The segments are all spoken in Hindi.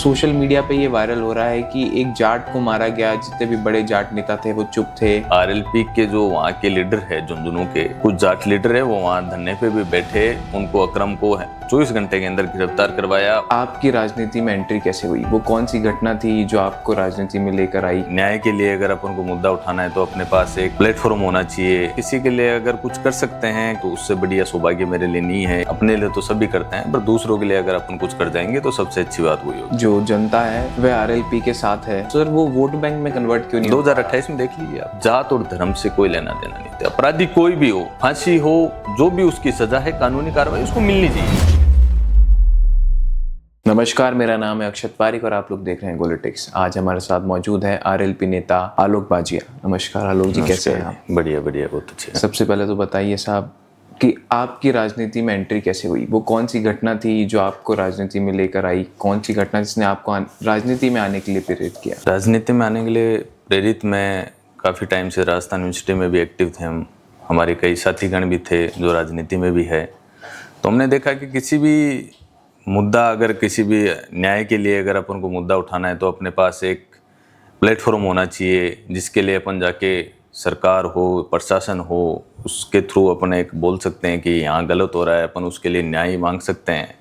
सोशल मीडिया पे ये वायरल हो रहा है कि एक जाट को मारा गया, जितने भी बड़े जाट नेता थे वो चुप थे। आरएलपी के जो वहाँ के लीडर है, झुंझुनू के कुछ जाट लीडर है, वो वहाँ धरने पे भी बैठे, उनको अकरम को 24 घंटे के अंदर गिरफ्तार करवाया। आपकी राजनीति में एंट्री कैसे हुई? वो कौन सी घटना थी जो आपको राजनीति में लेकर आई? न्याय के लिए अगर अपन को मुद्दा उठाना है तो अपने पास एक प्लेटफॉर्म होना चाहिए। किसी के लिए अगर कुछ कर सकते हैं तो उससे बढ़िया सौभाग्य मेरे लिए नहीं है। अपने लिए तो सभी करते हैं, पर दूसरों के लिए अगर अपन कुछ कर जाएंगे तो सबसे अच्छी बात वही होगी। जो जनता है वह आरएलपी के साथ है, सर वो वोट बैंक में कन्वर्ट क्यों नहीं? 2028 में देख लीजिए आप, जात और धर्म से कोई लेना देना नहीं था। अपराधी कोई भी हो, फांसी हो, जो भी उसकी सजा है, कानूनी कार्रवाई उसको मिलनी चाहिए। नमस्कार, मेरा नाम है अक्षत पारिक और आप लोग देख रहे हैं गोलिटिक्स। आज हमारे साथ मौजूद है आरएलपी नेता आलोक बाजिया। नमस्कार आलोक जी, कैसे हैं आप? बढ़िया बढ़िया, बहुत अच्छे। सबसे पहले तो बताइए साहब कि आपकी राजनीति में एंट्री कैसे हुई? वो कौन सी घटना थी जो आपको राजनीति में लेकर आई? कौन सी घटना जिसने आपको राजनीति में आने के लिए प्रेरित किया? राजनीति में आने के लिए प्रेरित, मैं काफ़ी टाइम से राजस्थान यूनिवर्सिटी में भी एक्टिव थे। हम हमारे कई साथीगण भी थे जो राजनीति में भी है। तो हमने देखा कि किसी भी मुद्दा, अगर किसी भी न्याय के लिए अगर अपन को मुद्दा उठाना है तो अपने पास एक प्लेटफॉर्म होना चाहिए, जिसके लिए अपन जाके सरकार हो, प्रशासन हो, उसके थ्रू अपन एक बोल सकते हैं कि यहाँ गलत हो रहा है, अपन उसके लिए न्याय मांग सकते हैं।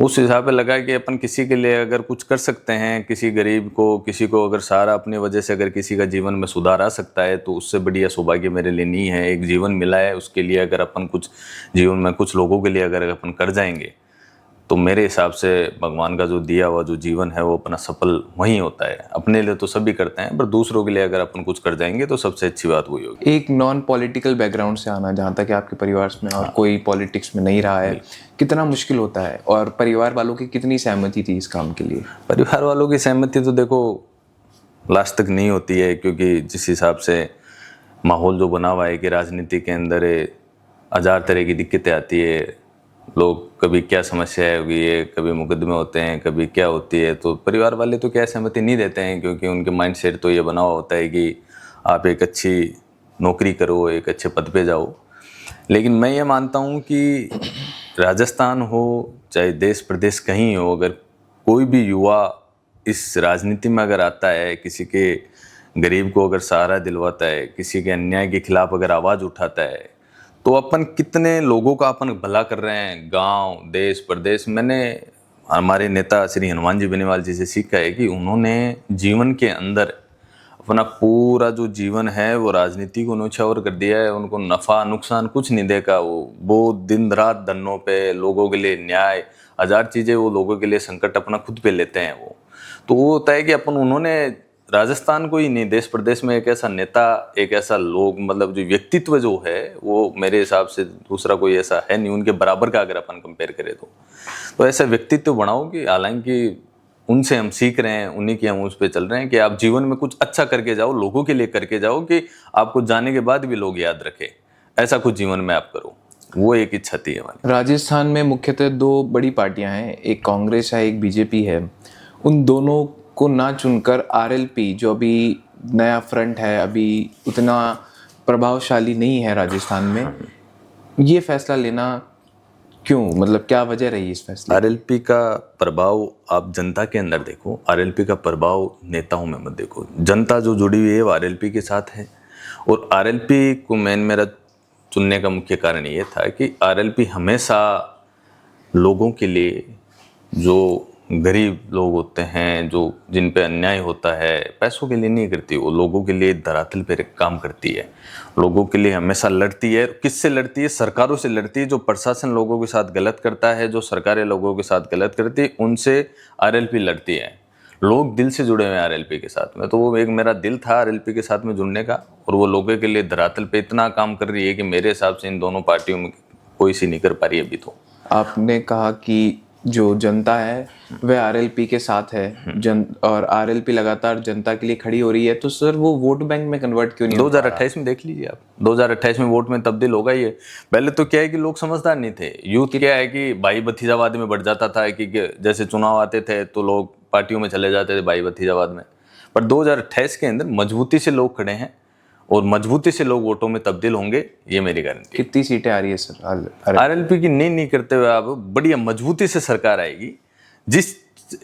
उस हिसाब पे लगा कि अपन किसी के लिए अगर कुछ कर सकते हैं, किसी गरीब को, किसी को अगर सहारा अपनी वजह से अगर किसी का जीवन में सुधार आ सकता है तो उससे बढ़िया सौभाग्य मेरे लिए नहीं है। एक जीवन मिला है, उसके लिए अगर अपन कुछ जीवन में कुछ लोगों के लिए अगर अपन कर जाएंगे तो मेरे हिसाब से भगवान का जो दिया हुआ जो जीवन है वो अपना सफल वहीं होता है। अपने लिए तो सभी करते हैं, पर दूसरों के लिए अगर अपन कुछ कर जाएंगे तो सबसे अच्छी बात वही होगी। एक नॉन पॉलिटिकल बैकग्राउंड से आना, जहाँ तक आपके परिवार में और कोई पॉलिटिक्स में नहीं रहा है, कितना मुश्किल होता है? और परिवार वालों की कितनी सहमति थी इस काम के लिए? परिवार वालों की सहमति तो देखो लास्ट तक नहीं होती है, क्योंकि जिस हिसाब से माहौल जो बना हुआ है कि राजनीति के अंदर हजार तरह की दिक्कतें आती है। लोग कभी क्या समस्या होगी है, कभी मुकदमे होते हैं, कभी क्या होती है, तो परिवार वाले तो क्या सहमति नहीं देते हैं, क्योंकि उनके माइंडसेट तो ये बना हुआ होता है कि आप एक अच्छी नौकरी करो, एक अच्छे पद पे जाओ। लेकिन मैं ये मानता हूँ कि राजस्थान हो चाहे देश प्रदेश कहीं हो, अगर कोई भी युवा इस राजनीति में अगर आता है, किसी के गरीब को अगर सहारा दिलवाता है, किसी के अन्याय के खिलाफ अगर आवाज़ उठाता है, तो अपन कितने लोगों का अपन भला कर रहे हैं, गांव, देश, प्रदेश। मैंने हमारे नेता श्री हनुमान जी बेनीवाल जी से सीखा है कि उन्होंने जीवन के अंदर अपना पूरा जो जीवन है वो राजनीति को न्योछावर कर दिया है। उनको नफ़ा नुकसान कुछ नहीं देखा। वो दिन रात धरनों पे लोगों के लिए न्याय, हजार चीज़ें वो लोगों के लिए संकट अपना खुद पे लेते हैं। तो वो होता है कि अपन उन्होंने राजस्थान को ही नहीं, देश प्रदेश में एक ऐसा नेता, एक ऐसा लोग, मतलब जो व्यक्तित्व जो है वो मेरे हिसाब से दूसरा कोई ऐसा है नहीं उनके बराबर का, अगर अपन कंपेयर करें तो ऐसा व्यक्तित्व बनाओ कि हालांकि उनसे हम सीख रहे हैं, उन्हीं की हम उस पर चल रहे हैं कि आप जीवन में कुछ अच्छा करके जाओ, लोगों के लिए करके जाओ, कि आपको जाने के बाद भी लोग याद रखें। ऐसा कुछ जीवन में आप करो, वो एक इच्छा थी हमारी। राजस्थान में मुख्यतः दो बड़ी पार्टियां हैं, एक कांग्रेस है, एक बीजेपी है। उन दोनों को ना चुनकर आरएलपी, जो अभी नया फ्रंट है, अभी उतना प्रभावशाली नहीं है राजस्थान में, ये फैसला लेना क्यों? मतलब क्या वजह रही इस फैसले? आरएलपी का प्रभाव आप जनता के अंदर देखो, आरएलपी का प्रभाव नेताओं में मत देखो। जनता जो जुड़ी हुई है वो आरएलपी के साथ है। और आरएलपी को मेरा चुनने का मुख्य कारण ये था कि आरएलपी हमेशा लोगों के लिए, जो गरीब लोग होते हैं, जो जिन पे अन्याय होता है, पैसों के लिए नहीं करती, वो लोगों के लिए धरातल पे काम करती है, लोगों के लिए हमेशा लड़ती है। किससे लड़ती है? सरकारों से लड़ती है। जो प्रशासन लोगों के साथ गलत करता है, जो सरकारें लोगों के साथ गलत करती है, उनसे आरएलपी लड़ती है। लोग दिल से जुड़े हुए हैं आरएलपी के साथ में, तो वो एक मेरा दिल था आरएलपी के साथ में जुड़ने का। और वो लोगों के लिए धरातल पे इतना काम कर रही है कि मेरे हिसाब से इन दोनों पार्टियों में कोई सी नहीं कर पा रही अभी। तो आपने कहा कि जो जनता है वह आरएलपी के साथ है, और आरएलपी लगातार जनता के लिए खड़ी हो रही है, तो सर वो वोट बैंक में कन्वर्ट क्यों नहीं? 2028 में देख लीजिए आप, 2028 में वोट में तब्दील होगा ही है। पहले तो क्या है कि लोग समझदार नहीं थे। यूथ क्या है कि भाई भतीजावाद में बढ़ जाता था, कि जैसे चुनाव आते थे तो लोग पार्टियों में चले जाते थे भाई भतीजावाद में। पर 2028 के अंदर मजबूती से लोग खड़े हैं और मजबूती से लोग वोटों में तब्दील होंगे, ये मेरी गारंटी। कितनी सीटें आ रही है सर? आरएलपी की नहीं करते हुए आप बढ़िया मजबूती से सरकार आएगी। जिस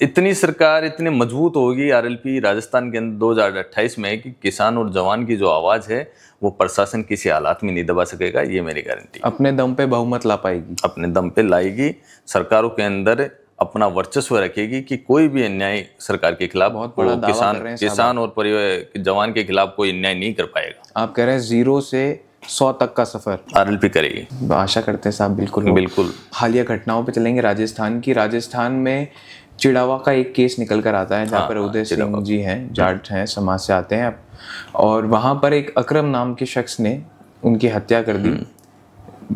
इतनी सरकार इतनी मजबूत होगी आरएलपी राजस्थान के अंदर 2028 में कि किसान और जवान की जो आवाज है वो प्रशासन किसी हालात में नहीं दबा सकेगा, ये मेरी गारंटी। अपने दम पे बहुमत ला पाएगी, अपने दम पे लाएगी, सरकारों के अंदर अपना वर्चस्व रखेगी कि कोई भी अन्याय सरकार के खिलाफ, बहुत बड़ा दावा कर रहे हैं किसान और परिवार जवान के खिलाफ कोई अन्याय नहीं कर पाएगा। आप कह रहे हैं 0 से 100 तक का सफर आरएलपी करेगी, आशा करते हैं साहब। बिल्कुल बिल्कुल। हालिया घटनाओं पे चलेंगे राजस्थान में चिड़ावा का एक केस निकल कर आता है जहाँ पर उदय सिंह जी हैं, जाट हैं, समाज से आते हैं, और वहाँ पर एक अकरम नाम के शख्स ने उनकी हत्या कर दी।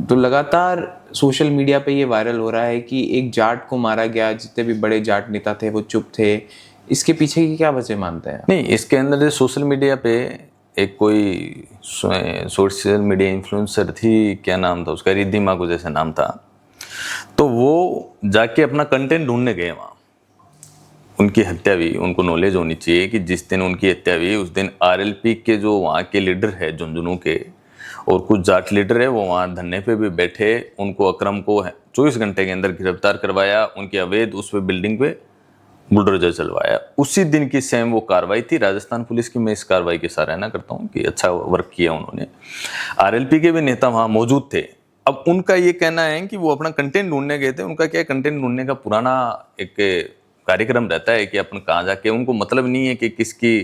तो लगातार सोशल मीडिया पे ये वायरल हो रहा है कि एक जाट को मारा गया, जितने भी बड़े जाट नेता थे वो चुप थे। इसके पीछे की क्या वजह मानते हैं? नहीं, इसके अंदर सोशल मीडिया पे एक कोई सोशल मीडिया इन्फ्लुएंसर थी, क्या नाम था उसका, रिद्धिमा को जैसे नाम था, तो वो जाके अपना कंटेंट ढूंढने गए वहाँ। उनकी हत्या हुई, उनको नॉलेज होनी चाहिए कि जिस दिन उनकी हत्या हुई उस दिन आरएलपी के जो वहाँ के लीडर है झुंझुनू के और कुछ जाट लीडर है वो वहाँ धरने पे भी बैठे, उनको अकरम को 24 घंटे के अंदर गिरफ्तार करवाया, उनकी अवैध उस पे बिल्डिंग पे बुलडोजर चलवाया। उसी दिन की सेम वो कार्रवाई थी राजस्थान पुलिस की। मैं इस कार्रवाई की सराहना करता हूँ कि अच्छा वर्क किया उन्होंने। आरएलपी के भी नेता वहाँ मौजूद थे। अब उनका ये कहना है कि वो अपना कंटेंट ढूंढने गए थे। उनका क्या कंटेंट ढूंढने का पुराना एक कार्यक्रम रहता है कि अपन कहाँ जाके, उनको मतलब नहीं है कि किसकी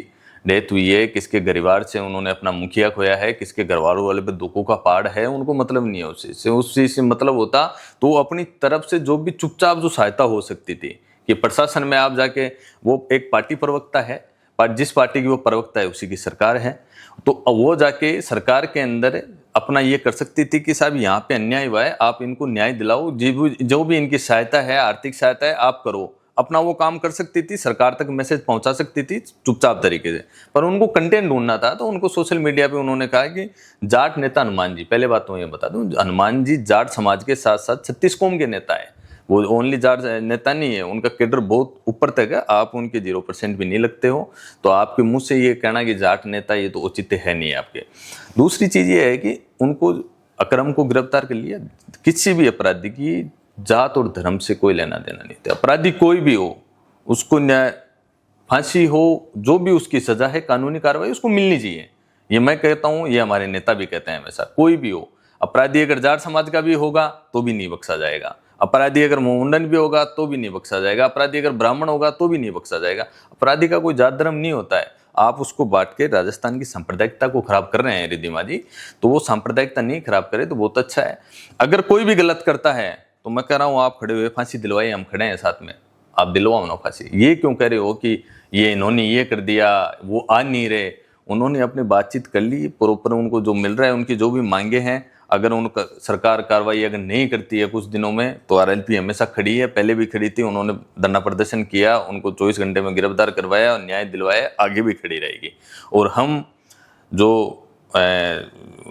डेथ हुई है, किसके परिवार से उन्होंने अपना मुखिया खोया है, किसके घरवालों वाले पे दुखों का पहाड़ है, उनको मतलब नहीं है उस चीज से मतलब होता तो वो अपनी तरफ से जो भी चुपचाप जो सहायता हो सकती थी कि प्रशासन में आप जाके, वो एक पार्टी प्रवक्ता है, पर जिस पार्टी की वो प्रवक्ता है उसी की सरकार है, तो वो जाके सरकार के अंदर अपना ये कर सकती थी कि साहब यहाँ पे अन्याय हुआ है, आप इनको न्याय दिलाओ, जो भी इनकी सहायता है, आर्थिक सहायता है, आप करो। अपना वो काम कर सकती थी, सरकार तक मैसेज पहुंचा सकती थी चुपचाप तरीके से। पर उनको कंटेंट ढूंढना था तो उनको सोशल मीडिया पे उन्होंने कहा कि जाट नेता हनुमान जी, पहले बात तो ये बता दूं, हनुमान जी जाट समाज के साथ साथ 36 कौम के नेता है। वो ओनली जाट नेता नहीं है, उनका कैडर बहुत ऊपर तक है। आप उनके 0% भी नहीं लगते हो, तो आपके मुंह से ये कहना कि जाट नेता, ये तो औचित्य है नहीं आपके। दूसरी चीज ये है कि उनको अकरम को गिरफ्तार कर लिया, किसी भी अपराधी की जात और धर्म से कोई लेना देना नहीं था। अपराधी कोई भी हो, उसको न्याय, फांसी हो, जो भी उसकी सजा है, कानूनी कार्रवाई उसको मिलनी चाहिए। ये मैं कहता हूँ, ये हमारे नेता भी कहते हैं हमेशा। कोई भी हो, अपराधी अगर जाट समाज का भी होगा तो भी नहीं बख्शा जाएगा, अपराधी अगर मुंडन भी होगा तो भी नहीं बख्शा जाएगा, अपराधी अगर ब्राह्मण होगा तो भी नहीं बख्शा जाएगा। अपराधी का कोई जात धर्म नहीं होता है। आप उसको बांट के राजस्थान की सांप्रदायिकता को खराब कर रहे हैं रिद्धिमा जी, तो वो सांप्रदायिकता नहीं खराब करे तो बहुत अच्छा है। अगर कोई भी गलत करता है तो मैं कह रहा हूँ, आप खड़े हुए फांसी दिलवाइए, हम खड़े हैं साथ में, आप दिलवाओ ना फांसी। ये क्यों कह रहे हो कि ये इन्होंने ये कर दिया, वो आ नहीं रहे? उन्होंने अपनी बातचीत कर ली प्रॉपर, उनको जो मिल रहा है, उनकी जो भी मांगे हैं, अगर उनका सरकार कार्रवाई अगर नहीं करती है कुछ दिनों में, तो आरएलपी हमेशा खड़ी है, पहले भी खड़ी थी। उन्होंने धरना प्रदर्शन किया, उनको 24 घंटे में गिरफ्तार करवाया और न्याय दिलवाया, आगे भी खड़ी रहेगी। और हम जो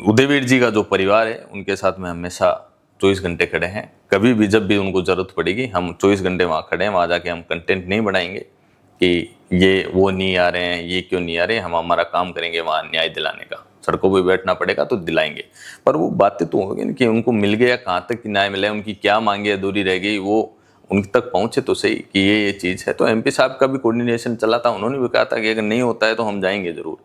उदयवीर जी का जो परिवार है, उनके साथ में हमेशा 24 घंटे खड़े हैं। कभी भी जब भी उनको जरूरत पड़ेगी, हम 24 घंटे वहाँ खड़े हैं। वहाँ जाके हम कंटेंट नहीं बढ़ाएंगे कि ये वो नहीं आ रहे हैं, ये क्यों नहीं आ रहे हैं। हम हमारा काम करेंगे वहाँ न्याय दिलाने का। सड़कों पे बैठना पड़ेगा तो दिलाएंगे, पर वो बातें तो होगी कि उनको मिल गया, कहाँ तक न्याय मिला है, उनकी क्या मांगे अधूरी रह गई, वो उन तक पहुंचे तो सही कि ये चीज़ है। तो एमपी साहब का भी कोऑर्डिनेशन चला था, उन्होंने भी कहा था कि अगर नहीं होता है तो हम जाएंगे जरूर।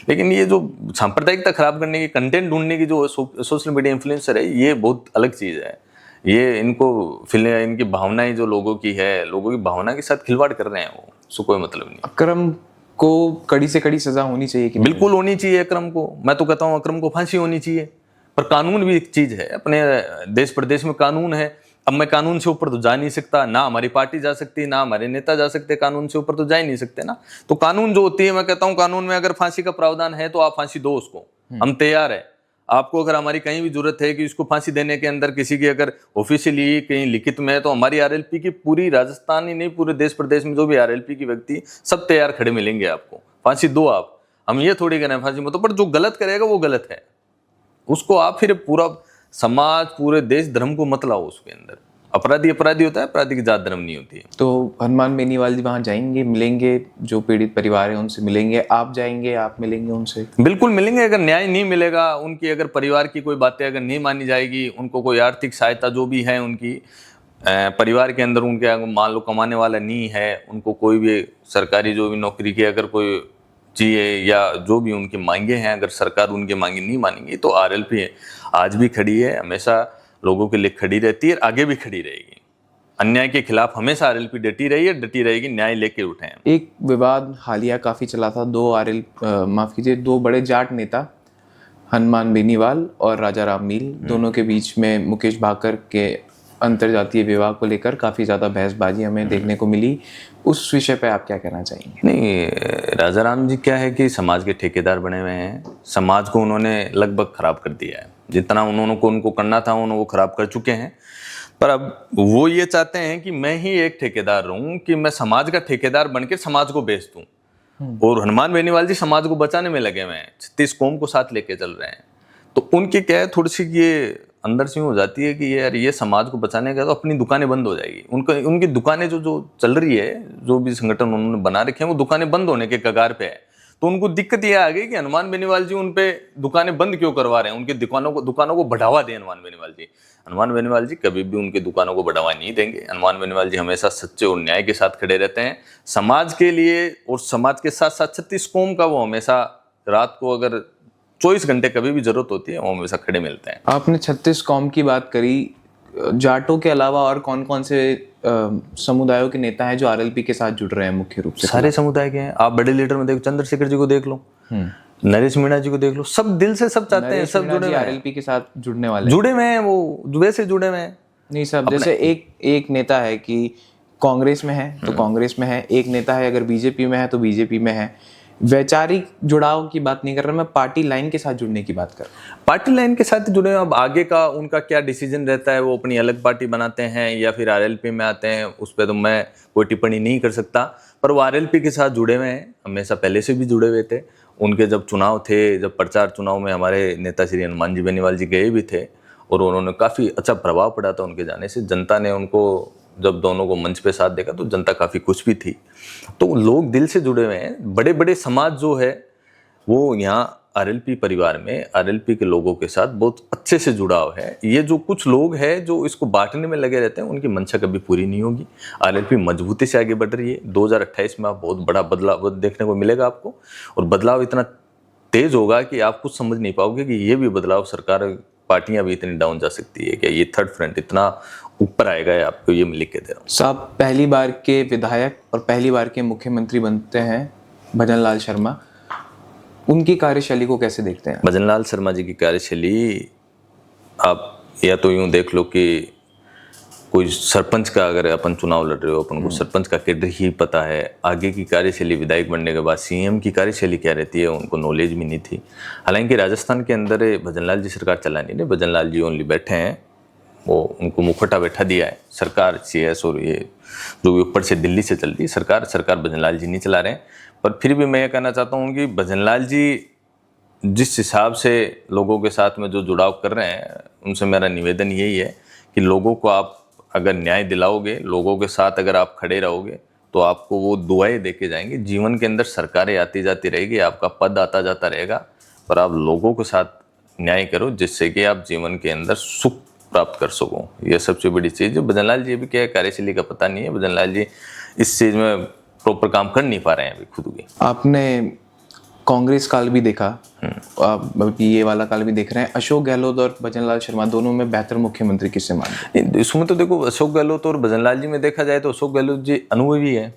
लेकिन ये जो सांप्रदायिकता खराब करने की, कंटेंट ढूंढने की जो सोशल मीडिया इन्फ्लुएंसर है, ये बहुत अलग चीज़ है। ये इनकी भावनाएं जो लोगों की है, लोगों की भावना के साथ खिलवाड़ कर रहे हैं, वो उसको कोई मतलब नहीं। अकरम को कड़ी से कड़ी सजा होनी चाहिए कि बिल्कुल होनी चाहिए अकरम को। मैं तो कहता हूँ अकरम को फांसी होनी चाहिए। पर कानून भी एक चीज है, अपने देश प्रदेश में कानून है। अब मैं कानून से ऊपर तो जा नहीं सकता, ना हमारी पार्टी जा सकती, ना हमारे नेता जा सकते, कानून से ऊपर तो जा ही नहीं सकते ना। तो कानून जो होती है, मैं कहता हूँ कानून में अगर फांसी का प्रावधान है तो आप फांसी दो उसको, हम तैयार है। आपको अगर हमारी कहीं भी जरूरत है कि इसको फांसी देने के अंदर किसी की अगर ऑफिशियली कहीं लिखित में है, तो हमारी आरएलपी की पूरी राजस्थान ही नहीं, पूरे देश प्रदेश में जो भी आरएलपी की व्यक्ति सब तैयार खड़े मिलेंगे आपको। फांसी दो आप, हम ये थोड़ी करें फांसी मत, पर जो गलत करेगा वो गलत है, उसको आप फिर पूरा समाज, पूरे देश धर्म को मत लाओ उसके अंदर। अपराधी अपराधी होता है, अपराधी की जात धर्म नहीं होती है। तो हनुमान बेनीवाल जी वहाँ जाएंगे, मिलेंगे, जो पीड़ित परिवार है उनसे मिलेंगे, आप जाएंगे, आप मिलेंगे उनसे? बिल्कुल मिलेंगे। अगर न्याय नहीं मिलेगा, उनकी अगर परिवार की कोई बातें अगर नहीं मानी जाएगी, उनको कोई आर्थिक सहायता जो भी है उनकी परिवार के अंदर उनके अगर मान लो कमाने वाला नहीं है, उनको कोई भी सरकारी जो भी नौकरी की अगर कोई चाहिए या जो भी उनकी मांगे हैं, अगर सरकार उनकी मांगे नहीं मानेगी तो आरएलपी आज भी खड़ी है, हमेशा लोगों के लिए खड़ी रहती है, आगे भी खड़ी रहेगी। अन्याय के खिलाफ हमेशा आरएलपी डटी रही है, डटी रहेगी, न्याय लेके उठे हैं। एक विवाद हालिया काफ़ी चला था, दो बड़े जाट नेता हनुमान बेनीवाल और राजा राम मील दोनों के बीच में मुकेश भाकर के अंतरजातीय विवाह को लेकर काफ़ी ज़्यादा बहसबाजी हमें देखने को मिली। उस विषय पे आप क्या कहना चाहेंगे? नहीं, राजा राम जी क्या है कि समाज के ठेकेदार बने हुए हैं, समाज को उन्होंने लगभग खराब कर दिया है, जितना उनको करना था उन्होंने वो खराब कर चुके हैं। पर अब वो ये चाहते हैं कि मैं ही एक ठेकेदार रहूं, कि मैं समाज का ठेकेदार बनकर समाज को बेच दूं। और हनुमान बेनीवाल जी समाज को बचाने में लगे हुए हैं, 36 कौम को साथ लेके चल रहे हैं। तो उनकी क्या है, थोड़ी सी ये अंदर से हो जाती है कि यार ये समाज को बचाने का तो अपनी दुकानें बंद हो जाएगी। उनकी दुकानें जो चल रही है, जो भी संगठन उन्होंने बना रखे हैं, वो दुकानें बंद होने के कगार पे है। तो उनको दिक्कत ये आ गई कि हनुमान बेनीवाल जी उन पे दुकानें बंद क्यों करवा रहे हैं, उनकी दुकानों को बढ़ावा दें हनुमान बेनीवाल जी कभी भी उनकी दुकानों को बढ़ावा नहीं देंगे। हनुमान बेनीवाल जी हमेशा सच्चे और न्याय के साथ खड़े रहते हैं समाज के लिए, और समाज के साथ साथ 36 कौम का वो हमेशा रात को अगर 24 घंटे कभी भी जरूरत होती है वो हमेशा खड़े मिलते हैं। आपने 36 कौम की बात करी, जाटों के अलावा और कौन कौन से समुदायों के नेता हैं जो आरएलपी के साथ जुड़ रहे हैं? मुख्य रूप से सारे समुदाय के हैं। आप बड़े लीडर में देखो, चंद्रशेखर जी को देख लो, नरेश मीणा जी को देख लो, सब दिल से सब चाहते हैं, सब जुड़े हुए हैं, आरएलपी के साथ जुड़ने वाले जुड़े हुए हैं, वो वैसे जुड़े हुए हैं। नहीं सब, जैसे एक नेता है कि कांग्रेस में है तो कांग्रेस में है, एक नेता है अगर बीजेपी में है तो बीजेपी में है। वैचारिक जुड़ाव की बात नहीं कर रहा मैं, पार्टी लाइन के साथ जुड़ने की बात कर रहा हूँ। पार्टी लाइन के साथ जुड़े हैं। अब आगे का उनका क्या डिसीजन रहता है, वो अपनी अलग पार्टी बनाते हैं या फिर आरएलपी में आते हैं, उस पर तो मैं कोई टिप्पणी नहीं कर सकता। पर वो आरएलपी के साथ जुड़े हुए हैं, हमेशा पहले से भी जुड़े हुए थे। उनके जब चुनाव थे, जब प्रचार चुनाव में हमारे नेता श्री हनुमान जी बेनीवाल जी गए भी थे और उन्होंने काफ़ी अच्छा प्रभाव पड़ा था उनके जाने से। जनता ने उनको जब दोनों को मंच पे साथ देखा तो जनता काफ़ी खुश भी थी। तो लोग दिल से जुड़े हुए हैं। बड़े बड़े समाज जो है वो यहाँ आरएलपी परिवार में आरएलपी के लोगों के साथ बहुत अच्छे से जुड़ाव है। ये जो कुछ लोग हैं जो इसको बांटने में लगे रहते हैं, उनकी मंशा कभी पूरी नहीं होगी। आरएलपी मजबूती से आगे बढ़ रही है। 2028 में आप बहुत बड़ा बदलाव देखने को मिलेगा आपको, और बदलाव इतना तेज होगा कि आप कुछ समझ नहीं पाओगे कि ये भी बदलाव सरकार पार्टियां भी इतनी डाउन जा सकती है, क्या ये थर्ड फ्रंट इतना ऊपर आएगा है, आपको ये मैं लिख के दे रहा हूँ। साहब पहली बार के विधायक और पहली बार के मुख्यमंत्री बनते हैं भजन लाल शर्मा, उनकी कार्यशैली को कैसे देखते हैं? भजन लाल शर्मा जी की कार्यशैली आप या तो यूं देख लो कि कोई सरपंच का अगर अपन चुनाव लड़ रहे हो, अपन को सरपंच का कैडर ही पता है। आगे की कार्यशैली विधायक बनने के बाद सीएम की कार्यशैली क्या रहती है उनको नॉलेज भी नहीं थी। हालांकि राजस्थान के अंदर भजन लाल जी सरकार चलानी नहीं, भजन लाल जी ओनली बैठे हैं, वो उनको मुखौटा बैठा दिया है सरकार। CS और ये जो ऊपर से दिल्ली से चल रही सरकार भजन लाल जी नहीं चला रहे हैं। पर फिर भी मैं ये कहना चाहता हूँ कि भजन लाल जी जिस हिसाब से लोगों के साथ में जो जुड़ाव कर रहे हैं, उनसे मेरा निवेदन यही है कि लोगों को आप अगर न्याय दिलाओगे, लोगों के साथ अगर आप खड़े रहोगे तो आपको वो दुआएं देके जाएंगे। जीवन के अंदर सरकारें आती जाती रहेगी, आपका पद आता जाता रहेगा, पर आप लोगों के साथ न्याय करो जिससे कि आप जीवन के अंदर सुख प्राप्त कर सको। ये सबसे बड़ी चीज़ है। भजन लाल जी भी क्या है, कार्यशैली का पता नहीं है। भजन लाल जी इस चीज़ में प्रॉपर काम कर नहीं पा रहे हैं अभी खुद भी। आपने कांग्रेस काल भी देखा, आप ये वाला काल भी देख रहे हैं। अशोक गहलोत और भजन लाल शर्मा दोनों में बेहतर मुख्यमंत्री किससे मानते हैं? इसमें तो देखो अशोक गहलोत और भजन लाल जी में देखा जाए तो अशोक गहलोत जी अनुभवी है,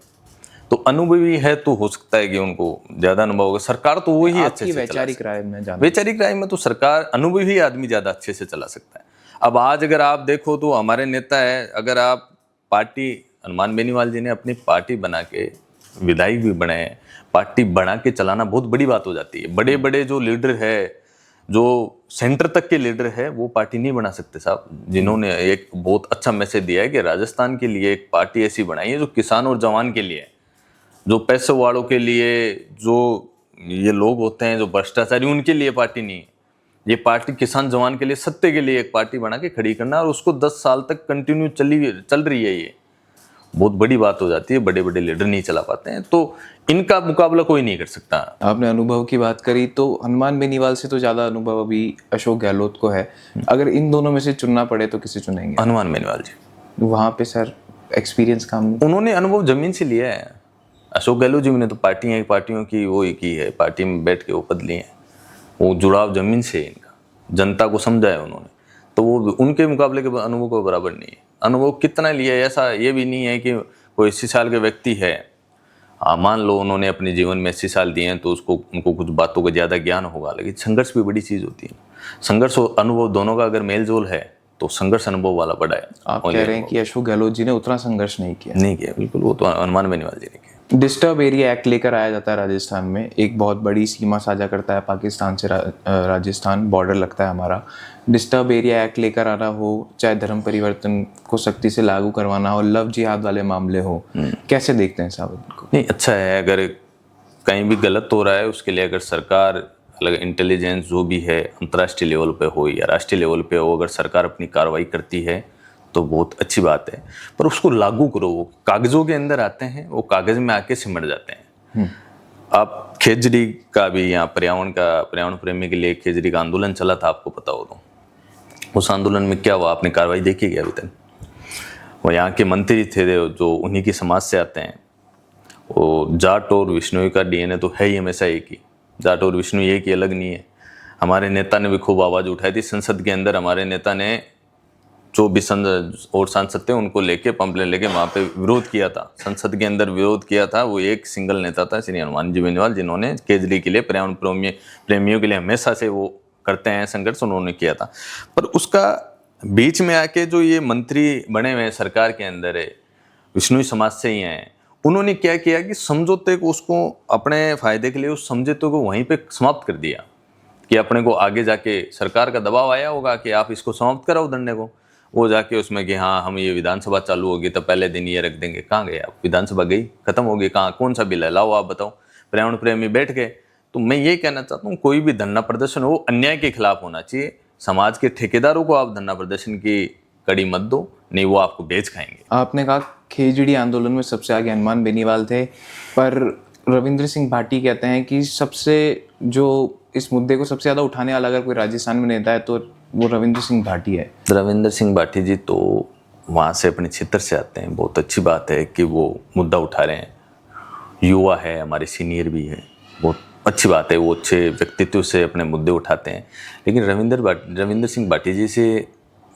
तो अनुभवी है तो हो सकता है कि उनको ज्यादा अनुभव होगा। सरकार तो वही अच्छे से वैचारिक राय में जाना, वैचारिक राय में तो सरकार अनुभवी आदमी ज्यादा अच्छे से चला सकता है। अब आज अगर आप देखो तो हमारे नेता है, अगर आप पार्टी हनुमान बेनीवाल जी ने अपनी पार्टी बना के विधायक भी बनाए, पार्टी बना के चलाना बहुत बड़ी बात हो जाती है। बड़े बड़े जो लीडर है, जो सेंटर तक के लीडर है, वो पार्टी नहीं बना सकते साहब। जिन्होंने एक बहुत अच्छा मैसेज दिया है कि राजस्थान के लिए एक पार्टी ऐसी बनाई है जो किसान और जवान के लिए, जो पैसे वालों के लिए, जो ये लोग होते हैं जो भ्रष्टाचारी, उनके लिए पार्टी नहीं है। ये पार्टी किसान जवान के लिए, सत्य के लिए एक पार्टी बना के खड़ी करना, और उसको 10 साल तक कंटिन्यू चल रही है। ये बहुत बड़ी बात हो जाती है। बड़े बड़े लीडर नहीं चला पाते हैं, तो इनका मुकाबला कोई नहीं कर सकता। आपने अनुभव की बात करी तो हनुमान बेनीवाल से तो ज्यादा अनुभव अभी अशोक गहलोत को है। अगर इन दोनों में से चुनना पड़े तो किसे चुनेंगे? हनुमान बेनीवाल जी। वहाँ पे सर एक्सपीरियंस काम नहीं? उन्होंने अनुभव जमीन से लिया है। अशोक गहलोत जी ने तो पार्टियों की वो एक ही है, पार्टी में बैठ के वो पद लिए हैं, वो जुड़ाव जमीन से है इनका, जनता को समझा है उन्होंने, तो वो उनके मुकाबले के अनुभव को बराबर नहीं है। अनुभव कितना लिया है ऐसा ये भी नहीं है कि कोई 80 साल के व्यक्ति है, हाँ मान लो उन्होंने अपने जीवन में 80 साल दिए हैं तो उनको कुछ बातों का ज़्यादा ज्ञान होगा, लेकिन संघर्ष भी बड़ी चीज़ होती है। संघर्ष और अनुभव दोनों का अगर मेल जोल है तो संघर्ष अनुभव वाला बड़ा है। आप कह रहे हैं कि अशोक गहलोत जी ने उतना संघर्ष नहीं किया? नहीं किया, बिल्कुल, वो तो हनुमान बेनीवाल जी ने किया। डिस्टर्ब एरिया एक्ट लेकर आया जाता है राजस्थान में, एक बहुत बड़ी सीमा साझा करता है पाकिस्तान से राजस्थान, बॉर्डर लगता है हमारा। डिस्टर्ब एरिया एक्ट लेकर आना हो, चाहे धर्म परिवर्तन को सख्ती से लागू करवाना हो, लव जिहाद वाले मामले हो, कैसे देखते हैं साहब इनको? नहीं, अच्छा है, अगर कहीं भी गलत हो रहा है उसके लिए अगर सरकार अलग इंटेलिजेंस जो भी है अंतर्राष्ट्रीय लेवल पे हो या राष्ट्रीय लेवल पे हो, अगर सरकार अपनी कार्रवाई करती है तो बहुत अच्छी बात है, पर उसको लागू करो। वो कागजों के अंदर आते हैं, वो कागज में आके सिमट जाते हैं। आप खेजड़ी का भी यहाँ पर्यावरण प्रेमी के लिए खेजड़ी का आंदोलन चला था, आपको पता हो तो उस आंदोलन में क्या हुआ, आपने कार्रवाई देखी क्या अभी तक? वो यहाँ के मंत्री थे जो उन्हीं की समाज से आते हैं, वो जाट और विष्णु का डीएनए तो है ही हमेशा एक ही, जाट और विष्णु एक ही, अलग नहीं है। हमारे नेता ने भी खूब आवाज़ उठाई थी संसद के अंदर, हमारे नेता ने जो भी और सांसद थे उनको लेके पंपलेट लेके वहाँ पे विरोध किया था, संसद के अंदर विरोध किया था। वो एक सिंगल नेता था श्री हनुमान जी बेनीवाल, जिन्होंने केजरी के लिए पर्यावरण प्रेमियों के लिए हमेशा से वो करते हैं संघर्ष, उन्होंने किया था। पर उसका बीच में आके जो ये मंत्री बने हुए हैं सरकार के अंदर है, विष्णु समाज से ही हैं, उन्होंने क्या किया कि समझौते को उसको अपने फायदे के लिए उस समझौते को वहीं पे समाप्त कर दिया कि अपने को आगे जाके सरकार का दबाव आया होगा कि आप इसको समाप्त कराओ धरने को, वो जाके उसमें कि हाँ हम ये विधानसभा चालू होगी तो पहले दिन ये रख देंगे। कहाँ गए आप? विधानसभा गई, खत्म हो गई, कहाँ कौन सा बिल है, लाओ आप बताओ। पर्यावरण प्रेमी बैठ गए। तो मैं ये कहना चाहता हूँ कोई भी धरना प्रदर्शन हो अन्याय के खिलाफ होना चाहिए। समाज के ठेकेदारों को आप धरना प्रदर्शन की कड़ी मत दो, नहीं वो आपको बेच खाएंगे। आपने कहा खेजड़ी आंदोलन में सबसे आगे हनुमान बेनीवाल थे, पर रविंद्र सिंह भाटी कहते हैं कि सबसे जो इस मुद्दे को सबसे ज़्यादा उठाने वाला अगर कोई राजस्थान में नेता है तो वो रविंद्र सिंह भाटी है। रविंद्र सिंह भाटी जी तो वहाँ से अपने क्षेत्र से आते हैं, बहुत अच्छी बात है कि वो मुद्दा उठा रहे हैं। युवा है, हमारे सीनियर भी है, बहुत अच्छी बात है, वो अच्छे व्यक्तित्व से अपने मुद्दे उठाते हैं। लेकिन रविंद्र सिंह भाटी जी से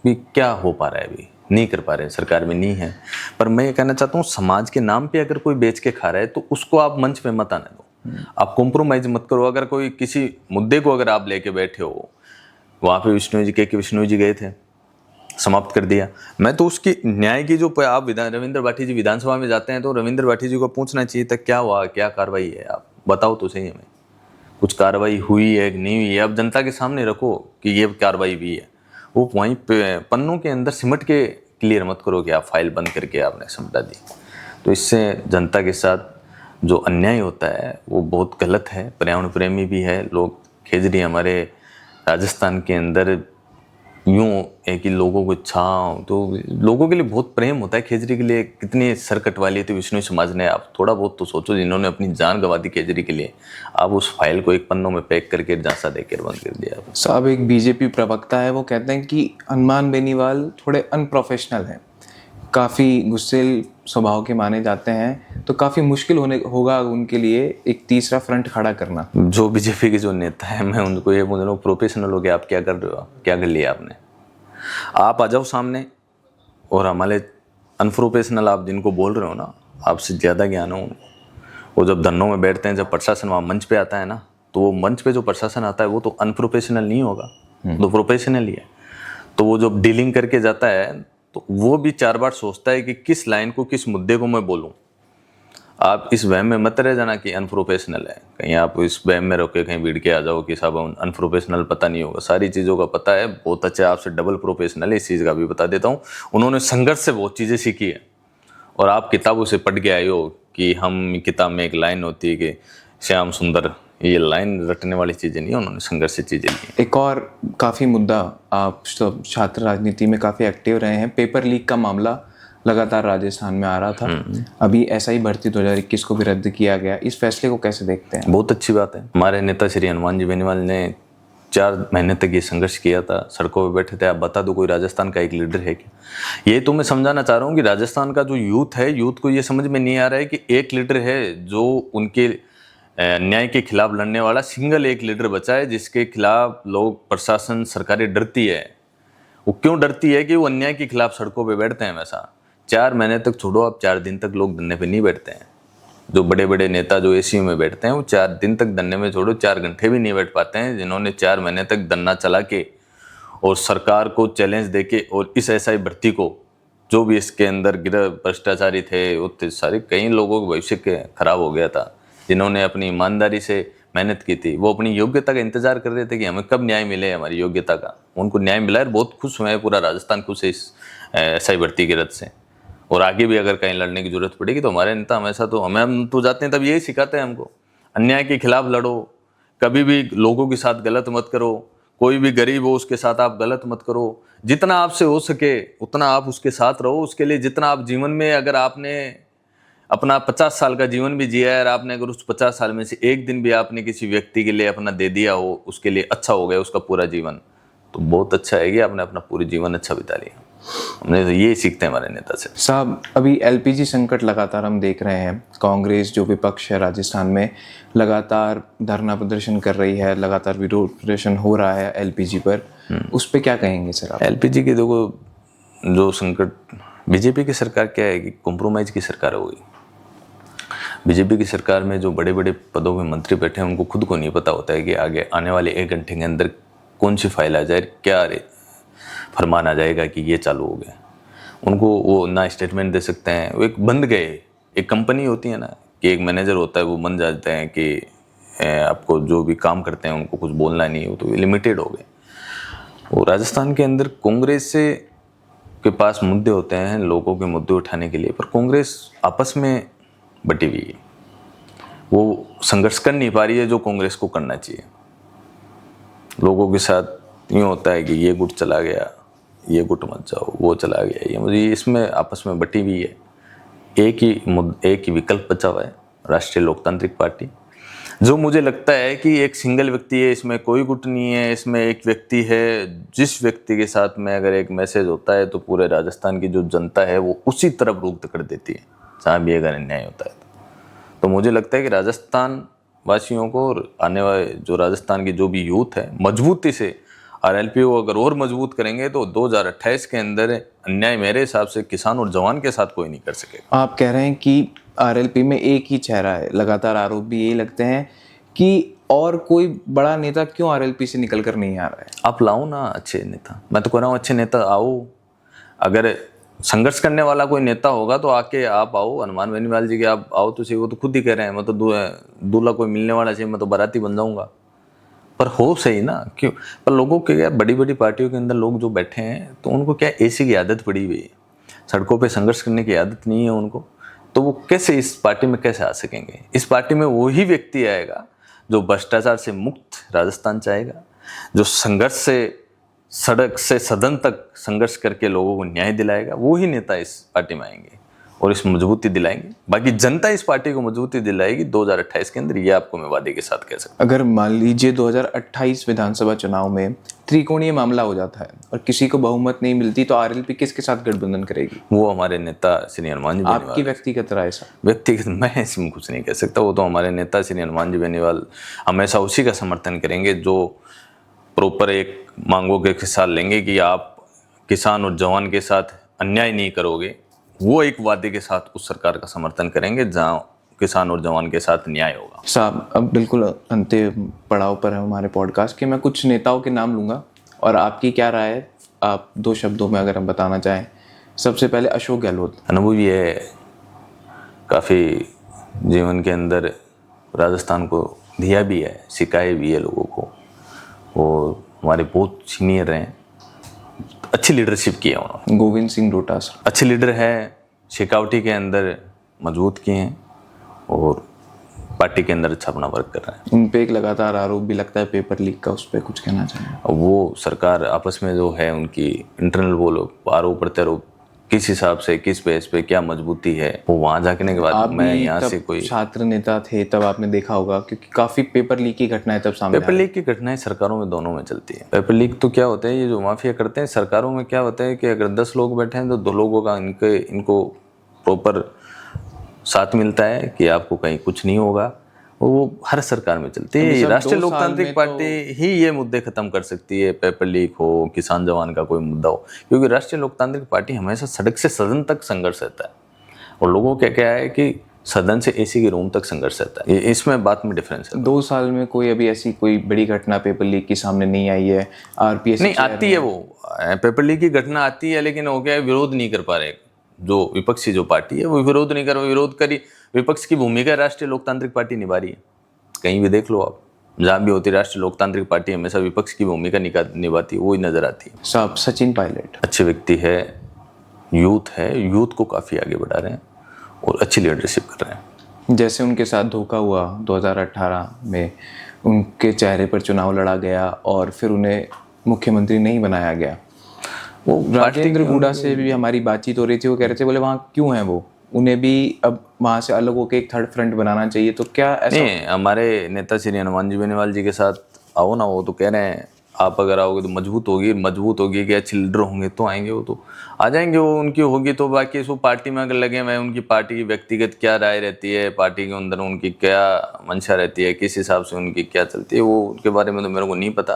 भी क्या हो पा रहा है, अभी नहीं कर पा रहे हैं, सरकार में नहीं है। पर मैं ये कहना चाहता हूँ समाज के नाम पे अगर कोई बेच के खा रहा है तो उसको आप मंच पे मत आने दो, आप कॉम्प्रोमाइज मत करो। अगर कोई किसी मुद्दे को अगर आप लेके बैठे हो, वहाँ पे विष्णु जी गए थे, समाप्त कर दिया। मैं तो उसकी न्याय की जो आप रविंद्र भाटी जी विधानसभा में जाते हैं तो रविंद्र भाटी जी को पूछना चाहिए था क्या हुआ, क्या कार्रवाई है, आप बताओ तो सही हमें, कुछ कार्रवाई हुई है कि नहीं हुई है। अब जनता के सामने रखो कि ये कार्रवाई हुई है, वो वहीं पन्नों के अंदर सिमट के क्लियर मत करो कि आप फाइल बंद करके आपने समझा दी। तो इससे जनता के साथ जो अन्याय होता है वो बहुत गलत है। पर्यावरण प्रेमी भी है लोग, खेजड़ी हमारे राजस्थान के अंदर यूँ है कि लोगों को छाँव, तो लोगों के लिए बहुत प्रेम होता है। खेजड़ी के लिए कितनी सर कटवा ली थी विष्णु समाज ने, आप थोड़ा बहुत तो सोचो, जिन्होंने अपनी जान गंवा दी खेजड़ी के लिए, आप उस फाइल को एक पन्नों में पैक करके झांसा देकर बंद कर दिया। साहब एक बीजेपी प्रवक्ता है, वो कहते हैं कि हनुमान बेनीवाल थोड़े अनप्रोफेशनल हैं, काफ़ी गुस्सेल स्वभाव के माने जाते हैं, तो काफ़ी मुश्किल होगा उनके लिए एक तीसरा फ्रंट खड़ा करना। जो बीजेपी के जो नेता है, मैं उनको ये बोल रहा हूँ, प्रोफेशनल हो गया, आप क्या कर रहे हो, क्या कर लिया आपने? आप आ जाओ सामने, और हमारे अनप्रोफेशनल आप जिनको बोल रहे हो ना, आपसे ज़्यादा ज्ञान हो उनको। वो जब धरनों में बैठते हैं, जब प्रशासन वहाँ मंच पे आता है ना, तो वो मंच पे जो प्रशासन आता है वो तो अनप्रोफेशनल नहीं होगा, तो प्रोफेशनल ही है। तो वो जब डीलिंग करके जाता है तो वो भी 4 बार सोचता है कि किस लाइन को, किस मुद्दे को मैं बोलूं। आप इस वहम में मत रह जाना कि अनप्रोफेशनल है, कहीं आप इस वहम में रोके कहीं भीड़ के आ जाओ कि साहब अनप्रोफेशनल पता नहीं होगा, सारी चीज़ों का पता है, बहुत अच्छा, आपसे डबल प्रोफेशनल है। इस चीज़ का भी बता देता हूँ, उन्होंने संघर्ष से बहुत चीज़ें सीखी है, और आप किताबों से पढ़ के आए हो कि हम किताब में एक लाइन होती है कि श्याम सुंदर, ये लाइन रटने वाली चीज़ें नहीं, उन्होंने संघर्ष से चीज़ें ली। एक और काफ़ी मुद्दा, आप छात्र राजनीति में काफ़ी एक्टिव रहे हैं, पेपर लीक का मामला लगातार राजस्थान में आ रहा था। अभी SI भर्ती 2021 को भी रद्द किया गया, इस फैसले को कैसे देखते हैं? बहुत अच्छी बात है। हमारे नेता श्री हनुमान जी बेनीवाल ने 4 महीने तक ये संघर्ष किया था, सड़कों पे बैठे थे। आप बता दो कोई राजस्थान का एक लीडर है क्या? ये तो मैं समझाना चाह रहा हूँ कि राजस्थान का जो यूथ है, यूथ को ये समझ में नहीं आ रहा है कि एक लीडर है जो उनके न्याय के खिलाफ लड़ने वाला, सिंगल एक लीडर बचा है जिसके खिलाफ लोग, प्रशासन, सरकारें डरती है। वो क्यों डरती है कि वो अन्याय के खिलाफ सड़कों पे बैठते हैं हमेशा। 4 महीने तक छोड़ो, आप 4 दिन तक लोग धरने पे नहीं बैठते हैं। जो बड़े बड़े नेता जो एसी में बैठते हैं वो 4 दिन तक धरने में, छोड़ो 4 घंटे भी नहीं बैठ पाते हैं। जिन्होंने 4 महीने तक धरना चला के और सरकार को चैलेंज देके और इस एसआई भर्ती को, जो भी इसके अंदर गिरह भ्रष्टाचारी थे, वो सारे कई लोगों का भविष्य खराब हो गया था। जिन्होंने अपनी ईमानदारी से मेहनत की थी, वो अपनी योग्यता का इंतजार कर रहे थे कि हमें कब न्याय मिले, हमारी योग्यता का। उनको न्याय मिला है, बहुत खुश हुए हैं, पूरा राजस्थान खुश है इस एसआई भर्ती की रद्द से। और आगे भी अगर कहीं लड़ने की जरूरत पड़ेगी तो हमारे नेता हमेशा, तो हम तो जाते हैं तब यही सिखाते हैं हमको, अन्याय के खिलाफ लड़ो, कभी भी लोगों के साथ गलत मत करो, कोई भी गरीब हो उसके साथ आप गलत मत करो, जितना आपसे हो सके उतना आप उसके साथ रहो। उसके लिए जितना आप जीवन में, अगर आपने अपना 50 साल का जीवन भी जिया है और आपने अगर उस 50 साल में से एक दिन भी आपने किसी व्यक्ति के लिए अपना दे दिया हो, उसके लिए अच्छा हो गया उसका पूरा जीवन, तो बहुत अच्छा है कि आपने अपना पूरी जीवन अच्छा बिता लिया। हमने तो ये सीखते हैं हमारे नेता से। साहब, अभी एलपीजी संकट लगातार हम देख रहे हैं। कांग्रेस जो विपक्ष है राजस्थान में लगातार धरना प्रदर्शन कर रही है, लगातार विरोध प्रदर्शन हो रहा है एलपीजी पर। उस पर क्या कहेंगे सर आप? एलपीजी की देखो, जो संकट, बीजेपी की सरकार क्या है कि कॉम्प्रोमाइज की सरकार हो गई। बीजेपी की सरकार में जो बड़े बड़े पदों में मंत्री बैठे हैं, उनको खुद को नहीं पता होता है कि आगे आने वाले 1 घंटे के अंदर कौन सी फाइल आ जाए, क्या फरमान आ जाएगा कि ये चालू हो गया। उनको वो ना स्टेटमेंट दे सकते हैं, वो एक बंद गए। एक कंपनी होती है ना कि एक मैनेजर होता है, वो बन जाते हैं कि आपको जो भी काम करते हैं उनको कुछ बोलना नहीं, वो तो लिमिटेड हो गए। और राजस्थान के अंदर कांग्रेस से के पास मुद्दे होते हैं लोगों के मुद्दे उठाने के लिए, पर कांग्रेस आपस में बटी हुई है, वो संघर्ष कर नहीं पा रही है जो कांग्रेस को करना चाहिए। लोगों के साथ यूँ होता है कि ये गुट चला गया, ये गुट मत जाओ, वो चला गया, ये मुझे, इसमें आपस में बटी हुई है। एक ही विकल्प बचा हुआ है, राष्ट्रीय लोकतांत्रिक पार्टी, जो मुझे लगता है कि एक सिंगल व्यक्ति है, इसमें कोई गुट नहीं है, इसमें एक व्यक्ति है। जिस व्यक्ति के साथ में अगर एक मैसेज होता है तो पूरे राजस्थान की जो जनता है वो उसी तरफ रुख कर देती है, जहाँ भी अगर अन्याय होता है। तो मुझे लगता है कि राजस्थान वासियों को और आने वाले जो राजस्थान की जो भी यूथ है, मजबूती से आरएलपी को अगर और मजबूत करेंगे तो 2028 के अंदर अन्याय मेरे हिसाब से किसान और जवान के साथ कोई नहीं कर सकेगा। आप कह रहे हैं कि आरएलपी में एक ही चेहरा है, लगातार आरोप भी यही लगते हैं कि और कोई बड़ा नेता क्यों आरएलपी से निकल कर नहीं आ रहा है? आप लाओ ना अच्छे नेता, मैं तो कह रहा हूँ अच्छे नेता आओ। अगर संघर्ष करने वाला कोई नेता होगा तो आके आप आओ, हनुमान बेनीवाल जी के आप आओ तो सही। वो तो खुद ही कह रहे हैं, मैं तो दूल्हा कोई मिलने वाला चाहिए, मैं तो बाराती बन जाऊंगा। पर हो सही ना, क्यों? पर लोगों के क्या, बड़ी बड़ी पार्टियों के अंदर लोग जो बैठे हैं तो उनको क्या एसी की आदत पड़ी हुई है, सड़कों पे संघर्ष करने की आदत नहीं है उनको। तो वो कैसे इस पार्टी में कैसे आ सकेंगे? इस पार्टी में वही व्यक्ति आएगा जो भ्रष्टाचार से मुक्त राजस्थान चाहेगा, जो संघर्ष से, सड़क से सदन तक संघर्ष करके लोगों को न्याय दिलाएगा। वो ही नेता इस पार्टी में आएंगे और इस मजबूती दिलाएंगे। बाकी जनता इस पार्टी को मजबूती दिलाएगी 2028 के अंदर, ये आपको मैं वादे के साथ कह सकता हूं। अगर मान लीजिए 2028 विधानसभा चुनाव में त्रिकोणीय मामला हो जाता है और किसी को बहुमत नहीं मिलती, तो आरएलपी किसके साथ गठबंधन करेगी? वो हमारे नेता श्री हनुमान जी बेनीवाल। आपकी व्यक्तिगत राय सर? व्यक्तिगत मैं इसमें कुछ नहीं कह सकता। वो तो हमारे नेता श्री हनुमान जी बेनीवाल हमेशा उसी का समर्थन करेंगे जो प्रॉपर एक मांगों के साथ लेंगे कि आप किसान और जवान के साथ अन्याय नहीं करोगे। वो एक वादे के साथ उस सरकार का समर्थन करेंगे जहां किसान और जवान के साथ न्याय होगा। साहब, अब बिल्कुल अंतिम पड़ाव पर है हमारे पॉडकास्ट के। मैं कुछ नेताओं के नाम लूँगा और आपकी क्या राय है, आप 2 शब्दों में अगर हम बताना चाहें। सबसे पहले अशोक गहलोत। अनुभव ये है, काफ़ी जीवन के अंदर राजस्थान को दिया भी है, सिखाए भी है लोगों को, और हमारे बहुत सीनियर हैं, अच्छी लीडरशिप की है उन्होंने। गोविंद सिंह डोटासरा अच्छे लीडर है, शेखावटी के अंदर मजबूत किए हैं और पार्टी के अंदर अच्छा अपना वर्क कर रहे हैं। उन पे एक लगातार आरोप भी लगता है पेपर लीक का, उस पर कुछ कहना चाहिए? वो सरकार आपस में जो है उनकी इंटरनल वो लोग आरोप प्रत्यारोप किस हिसाब से, किस बेस पे, क्या मजबूती है, वो वहाँ जाने के बाद आप मैं भी यहाँ तब से कोई छात्र नेता थे, तब आपने देखा होगा क्योंकि काफी पेपर लीक की घटनाएं तब सामने पेपर लीक की घटनाएं सरकारों में दोनों में चलती है। पेपर लीक तो क्या होता है, ये जो माफिया करते हैं, सरकारों में क्या होता है कि अगर 10 लोग बैठे हैं तो 2 लोगों का इनको प्रॉपर साथ मिलता है कि आपको कहीं कुछ नहीं होगा। वो हर सरकार में चलती है। सब राष्ट्रीय 2 साल लोकतांत्रिक में पार्टी ही ये मुद्दे खत्म कर सकती है, पेपर लीक हो, किसान जवान का कोई मुद्दा हो, क्योंकि राष्ट्रीय लोकतांत्रिक पार्टी हमेशा सड़क से सदन तक संघर्ष रहता है और लोगों का क्या है कि सदन से एसी के रूम तक संघर्ष रहता है। इसमें बात में डिफरेंस है। 2 साल में कोई अभी ऐसी कोई बड़ी घटना पेपर लीक की सामने नहीं आई है। आरपीएस नहीं आती है, वो पेपर लीक की घटना आती है, लेकिन हो गया है, विरोध नहीं कर पा रहे। जो विपक्षी जो पार्टी है वो विरोध नहीं कर रही, विरोध करी। विपक्ष की भूमिका राष्ट्रीय लोकतांत्रिक पार्टी निभा रही है। कहीं भी देख लो आप, जहाँ भी होती राष्ट्रीय लोकतांत्रिक पार्टी हमेशा विपक्ष की भूमिका निभाती है, वो ही नजर आती है। साहब सचिन पायलट अच्छे व्यक्ति है, यूथ है, यूथ को काफ़ी आगे बढ़ा रहे हैं और अच्छी लीडरशिप कर रहे हैं। जैसे उनके साथ धोखा हुआ 2018 में, उनके चेहरे पर चुनाव लड़ा गया और फिर उन्हें मुख्यमंत्री नहीं बनाया गया। वो राजेंद्र गुड़ा से भी हमारी बातचीत हो रही थी, वो कह रहे थे बोले वहाँ क्यों है वो, उन्हें भी अब वहाँ से अलग होकर एक थर्ड फ्रंट बनाना चाहिए। तो क्या ऐसा नहीं, हमारे नेता श्री हनुमान जी बेनीवाल जी के साथ आओ ना, वो तो कह रहे हैं आप अगर आओगे तो मजबूत होगी कि अच्छे लीडर होंगे तो आएंगे, वो तो आ जाएंगे, वो उनकी होगी तो। बाकी इसको पार्टी में अगर लगे हुए, उनकी पार्टी की व्यक्तिगत क्या राय रहती है, पार्टी के अंदर उनकी क्या मंशा रहती है, किस हिसाब से उनकी क्या चलती है, वो उनके बारे में तो मेरे को नहीं पता।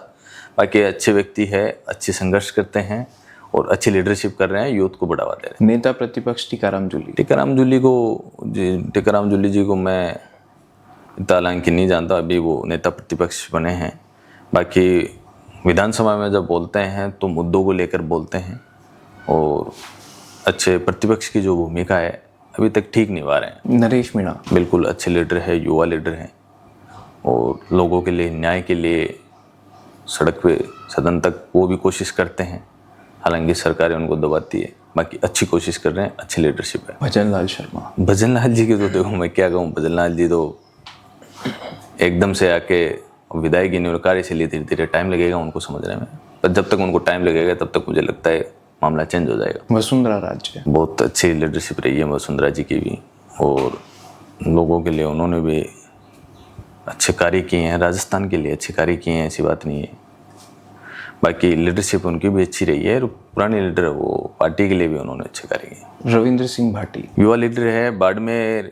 बाकी अच्छे व्यक्ति है, अच्छे संघर्ष करते हैं और अच्छी लीडरशिप कर रहे हैं, यूथ को बढ़ावा दे रहे हैं। नेता प्रतिपक्ष टीकाराम जूली टीकाराम जूली जी को मैं इतना हालांकि नहीं जानता, अभी वो नेता प्रतिपक्ष बने हैं। बाकी विधानसभा में जब बोलते हैं तो मुद्दों को लेकर बोलते हैं और अच्छे प्रतिपक्ष की जो भूमिका है अभी तक ठीक निभा रहे हैं। नरेश मीणा बिल्कुल अच्छे लीडर है, युवा लीडर हैं और लोगों के लिए, न्याय के लिए सड़क पे सदन तक वो भी कोशिश करते हैं। हालांकि सरकारें उनको दबाती है, बाकी अच्छी कोशिश कर रहे हैं, अच्छी लीडरशिप है। भजन लाल शर्मा जी की तो देखो मैं क्या कहूँ, भजन लाल जी तो एकदम से आके विदायगी नहीं, कार्य से लिए धीरे धीरे टाइम लगेगा उनको समझने में, पर जब तक उनको टाइम लगेगा तब तक मुझे लगता है मामला चेंज हो जाएगा। वसुंधरा राजे बहुत अच्छी लीडरशिप रही है वसुंधरा जी की भी, और लोगों के लिए उन्होंने भी अच्छे कार्य किए हैं, राजस्थान के लिए अच्छे कार्य किए हैं, ऐसी बात नहीं है। बाकी लीडरशिप उनकी भी अच्छी रही है और पुराने लीडर वो पार्टी के लिए भी उन्होंने अच्छे कार्य किए। रविंद्र सिंह भाटी युवा लीडर है, बाड़मेर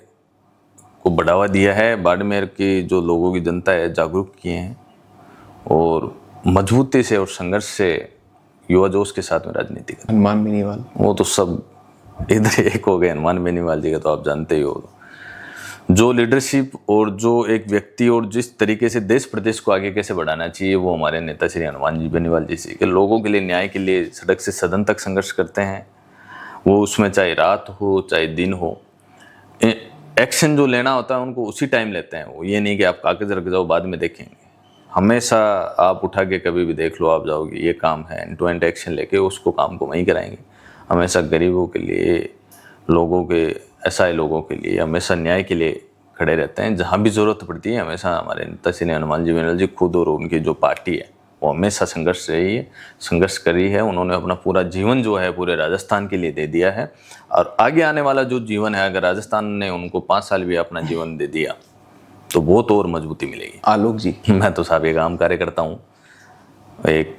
को बढ़ावा दिया है, बाड़मेर की जो लोगों की जनता है जागरूक किए हैं और मजबूती से और संघर्ष से युवा जोश के साथ में राजनीति कर। हनुमान बेनीवाल वो तो सब इधर एक हो गए। हनुमान बेनीवाल जी का तो आप जानते ही हो, जो लीडरशिप और जो एक व्यक्ति और जिस तरीके से देश प्रदेश को आगे कैसे बढ़ाना चाहिए, वो हमारे नेता श्री हनुमान जी बेनीवाल जी से, कि लोगों के लिए, न्याय के लिए सड़क से सदन तक संघर्ष करते हैं। वो उसमें चाहे रात हो चाहे दिन हो, एक्शन जो लेना होता है उनको उसी टाइम लेते हैं। वो ये नहीं कि आप कागज रख जाओ बाद में देखेंगे, हमेशा आप उठा के कभी भी देख लो, आप जाओगे ये काम है, एंड टू एंड एक्शन लेके उसको काम को वहीं कराएंगे। हमेशा गरीबों के लिए, लोगों के, असहाय लोगों के लिए, हमेशा न्याय के लिए खड़े रहते हैं। जहाँ भी ज़रूरत पड़ती है हमेशा हमारे नेता श्री हनुमान जी बेनीवाल जी खुद और उनकी जो पार्टी है वो हमेशा संघर्ष रही है, संघर्ष करी है। उन्होंने अपना पूरा जीवन जो है पूरे राजस्थान के लिए दे दिया है, और आगे आने वाला जो जीवन है, अगर राजस्थान ने उनको 5 साल भी अपना जीवन दे दिया तो बहुत और मजबूती मिलेगी। आलोक जी मैं तो साहब एक आम कार्यकर्ता हूँ, एक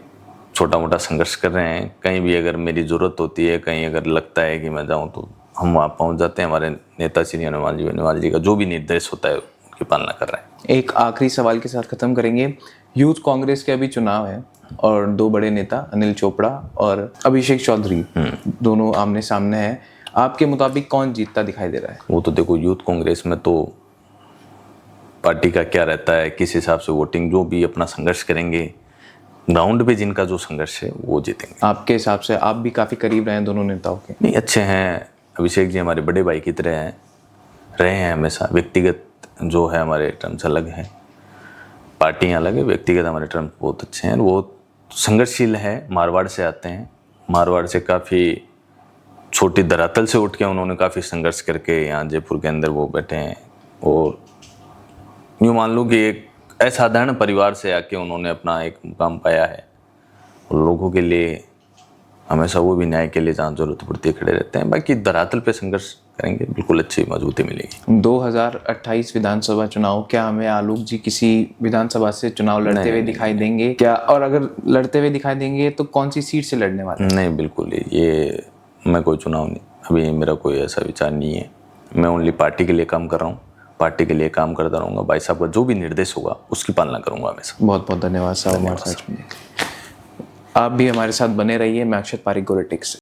छोटा मोटा संघर्ष कर रहे हैं। कहीं भी अगर मेरी ज़रूरत होती है, कहीं अगर लगता है कि मैं जाऊँ तो हम वहाँ पहुँच जाते हैं। हमारे नेता श्री हनुमान जी बेनीवाल जी का जो भी निर्देश होता है उनकी पालना कर रहे हैं। एक आखिरी सवाल के साथ खत्म करेंगे। यूथ कांग्रेस के अभी चुनाव है और 2 बड़े नेता अनिल चोपड़ा और अभिषेक चौधरी दोनों आमने सामने हैं। आपके मुताबिक कौन जीतता दिखाई दे रहा है? वो तो देखो, यूथ कांग्रेस में तो पार्टी का क्या रहता है, किस हिसाब से वोटिंग, जो भी अपना संघर्ष करेंगे, ग्राउंड पे जिनका जो संघर्ष है वो जीतेंगे। आपके हिसाब से आप भी काफ़ी करीब रहे हैं दोनों नेताओं के? नहीं, अच्छे हैं। अभिषेक जी हमारे बड़े भाई की तरह हैं, रहे हैं हमेशा। व्यक्तिगत जो है हमारे टर्म्स अलग हैं, पार्टियाँ अलग है, व्यक्तिगत हमारे टर्म्स बहुत अच्छे हैं। वो संघर्षशील है, मारवाड़ से आते हैं, मारवाड़ से काफ़ी छोटी धरातल से उठ के उन्होंने काफ़ी संघर्ष करके यहाँ जयपुर के अंदर वो बैठे हैं। और यूँ मान लो कि एक असाधारण परिवार से आके उन्होंने अपना एक मुकाम पाया है और लोगों के लिए हमेशा वो भी न्याय के लिए जहाँ जरूरत पड़ती है खड़े रहते हैं। बाकी धरातल पे संघर्ष करेंगे, बिल्कुल अच्छी मजबूती मिलेगी। 2028 विधानसभा चुनाव, क्या हमें आलोक जी किसी विधानसभा से चुनाव लड़ते हुए दिखाई देंगे क्या? और अगर लड़ते हुए दिखाई देंगे तो कौन सी सीट से लड़ने वाले? नहीं, बिल्कुल ही ये मैं कोई चुनाव नहीं, अभी मेरा कोई ऐसा विचार नहीं है। मैं ओनली पार्टी के लिए काम कर रहा हूँ, पार्टी के लिए काम करता रहूँगा। भाई साहब का जो भी निर्देश होगा उसकी पालना करूँगा हमेशा। बहुत बहुत धन्यवाद साहब हमारे साथ। आप भी हमारे साथ बने रहिए। मैं अक्षत पारिक, गोरेटेक्स।